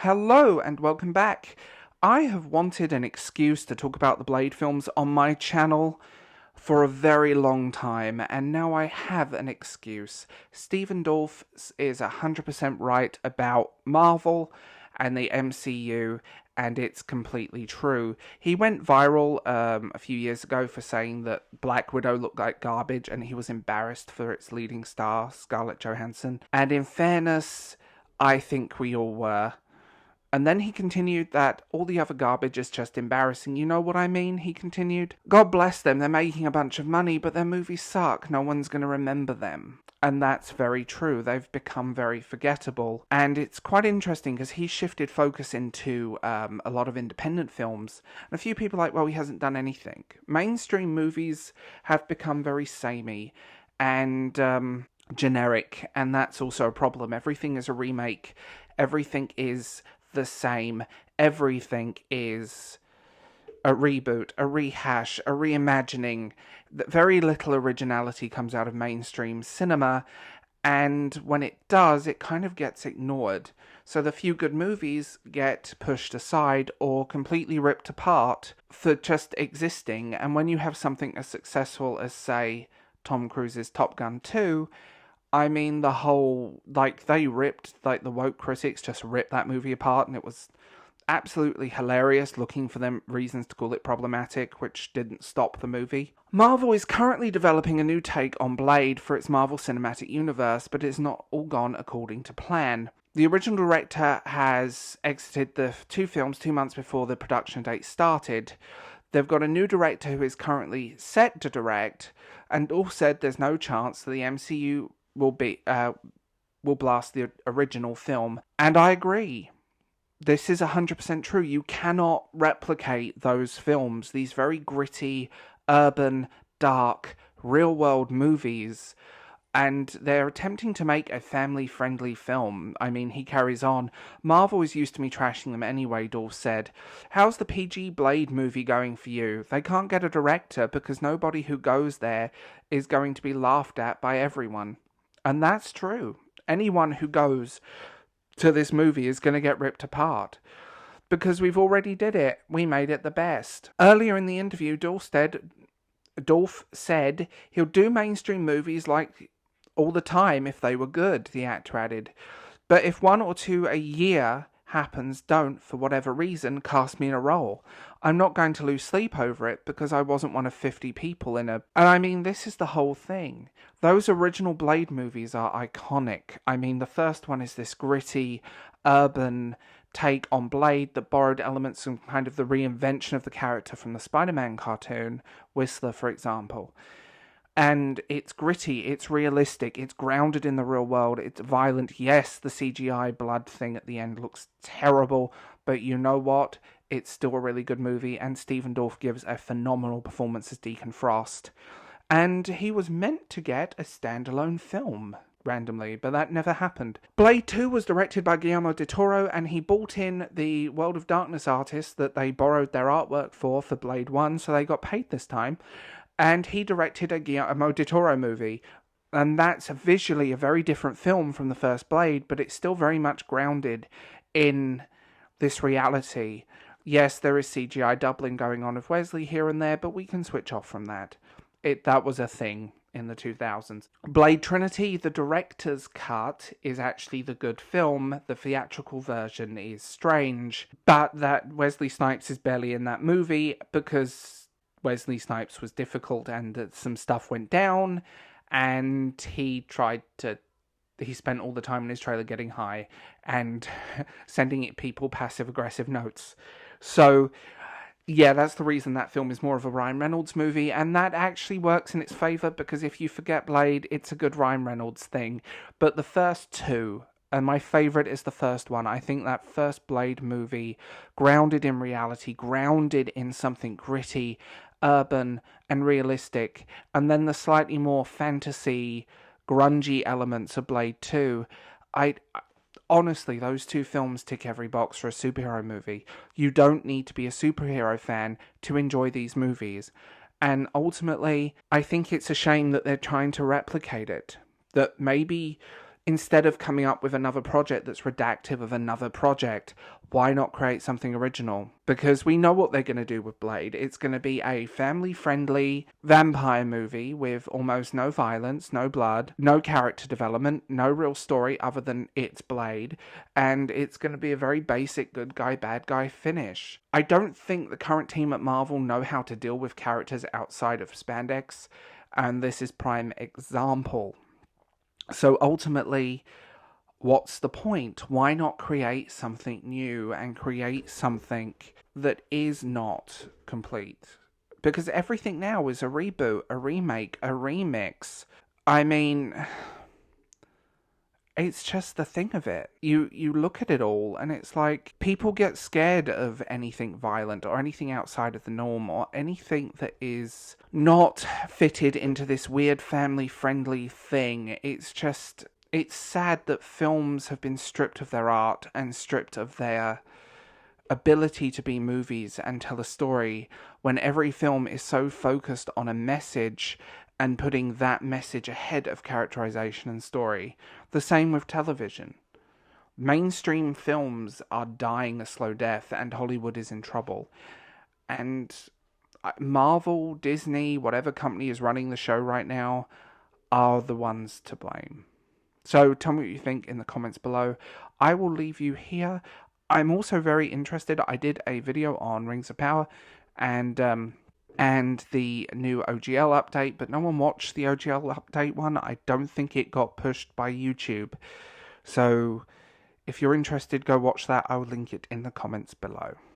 Hello and welcome back. I have wanted an excuse to talk about the Blade films on my channel for a very long time, and now I have an excuse. Stephen Dorff is 100% right about Marvel and the MCU, and it's completely true. He went viral a few years ago for saying that Black Widow looked like garbage, and he was embarrassed for its leading star, Scarlett Johansson. And in fairness, I think we all were. And then he continued that all the other garbage is just embarrassing. You know what I mean? He continued. God bless them, they're making a bunch of money, but their movies suck. No one's going to remember them. And that's very true. They've become very forgettable. And it's quite interesting because he shifted focus into a lot of independent films. And a few people are like, well, he hasn't done anything. Mainstream movies have become very samey and generic. And that's also a problem. Everything is a remake. Everything is the same. Everything is a reboot, a rehash, a reimagining. Very little originality comes out of mainstream cinema, and when it does, it kind of gets ignored. So the few good movies get pushed aside or completely ripped apart for just existing, and when you have something as successful as, say, Tom Cruise's Top Gun 2, I mean, the whole, they ripped, the woke critics just ripped that movie apart, and it was absolutely hilarious, looking for them reasons to call it problematic, which didn't stop the movie. Marvel is currently developing a new take on Blade for its Marvel Cinematic Universe, but it's not all gone according to plan. The original director has exited the two films 2 months before the production date started. They've got a new director who is currently set to direct, and all said there's no chance that the MCU will blast the original film. And I agree. This is 100% true. You cannot replicate those films, these very gritty, urban, dark, real-world movies. And they're attempting to make a family-friendly film. I mean, he carries on. Marvel is used to me trashing them anyway, Dorff said. How's the PG Blade movie going for you? They can't get a director because nobody who goes there is going to be laughed at by everyone. And that's true. Anyone who goes to this movie is going to get ripped apart. Because we've already did it. We made it the best. Earlier in the interview, Dorff said he'll do mainstream movies like all the time if they were good, the actor added. But if one or two a year happens, don't, for whatever reason, cast me in a role. I'm not going to lose sleep over it because I wasn't one of 50 people in a... And I mean, this is the whole thing. Those original Blade movies are iconic. I mean, the first one is this gritty, urban take on Blade that borrowed elements from kind of the reinvention of the character from the Spider-Man cartoon, Whistler, for example. And it's gritty, it's realistic, it's grounded in the real world, it's violent. Yes, the CGI blood thing at the end looks terrible, but you know what? It's still a really good movie, and Stephen Dorff gives a phenomenal performance as Deacon Frost. And he was meant to get a standalone film, randomly, but that never happened. Blade 2 was directed by Guillermo del Toro, and he brought in the World of Darkness artists that they borrowed their artwork for Blade 1, so they got paid this time. And he directed a Guillermo del Toro movie. And that's visually a very different film from the first Blade, but it's still very much grounded in this reality. Yes, there is CGI doubling going on of Wesley here and there, but we can switch off from that. That was a thing in the 2000s. Blade Trinity, the director's cut, is actually the good film. The theatrical version is strange, but that Wesley Snipes is barely in that movie because Wesley Snipes was difficult and some stuff went down, and he spent all the time in his trailer getting high and sending people passive-aggressive notes. So, yeah, that's the reason that film is more of a Ryan Reynolds movie, and that actually works in its favour, because if you forget Blade, it's a good Ryan Reynolds thing. But the first two, and my favourite is the first one, I think that first Blade movie, grounded in reality, grounded in something gritty, urban and realistic, and then the slightly more fantasy, grungy elements of Blade 2, honestly, those two films tick every box for a superhero movie. You don't need to be a superhero fan to enjoy these movies. And ultimately, I think it's a shame that they're trying to replicate it. That maybe Instead of coming up with another project that's redactive of another project, why not create something original? Because we know what they're going to do with Blade. It's going to be a family-friendly vampire movie with almost no violence, no blood, no character development, no real story other than it's Blade, and it's going to be a very basic good guy, bad guy finish. I don't think the current team at Marvel know how to deal with characters outside of spandex, and this is prime example. So ultimately, what's the point? Why not create something new and create something that is not complete? Because everything now is a reboot, a remake, a remix. I mean, it's just the thing of it. You look at it all and it's like people get scared of anything violent or anything outside of the norm or anything that is not fitted into this weird family-friendly thing. It's sad that films have been stripped of their art and stripped of their ability to be movies and tell a story when every film is so focused on a message and putting that message ahead of characterization and story. The same with television. Mainstream films are dying a slow death and Hollywood is in trouble. And Marvel, Disney, whatever company is running the show right now are the ones to blame. So tell me what you think in the comments below. I will leave you here. I'm also very interested. I did a video on Rings of Power and the new OGL update, but no one watched the OGL update one. I don't think it got pushed by YouTube. So if you're interested, go watch that. I'll link it in the comments below.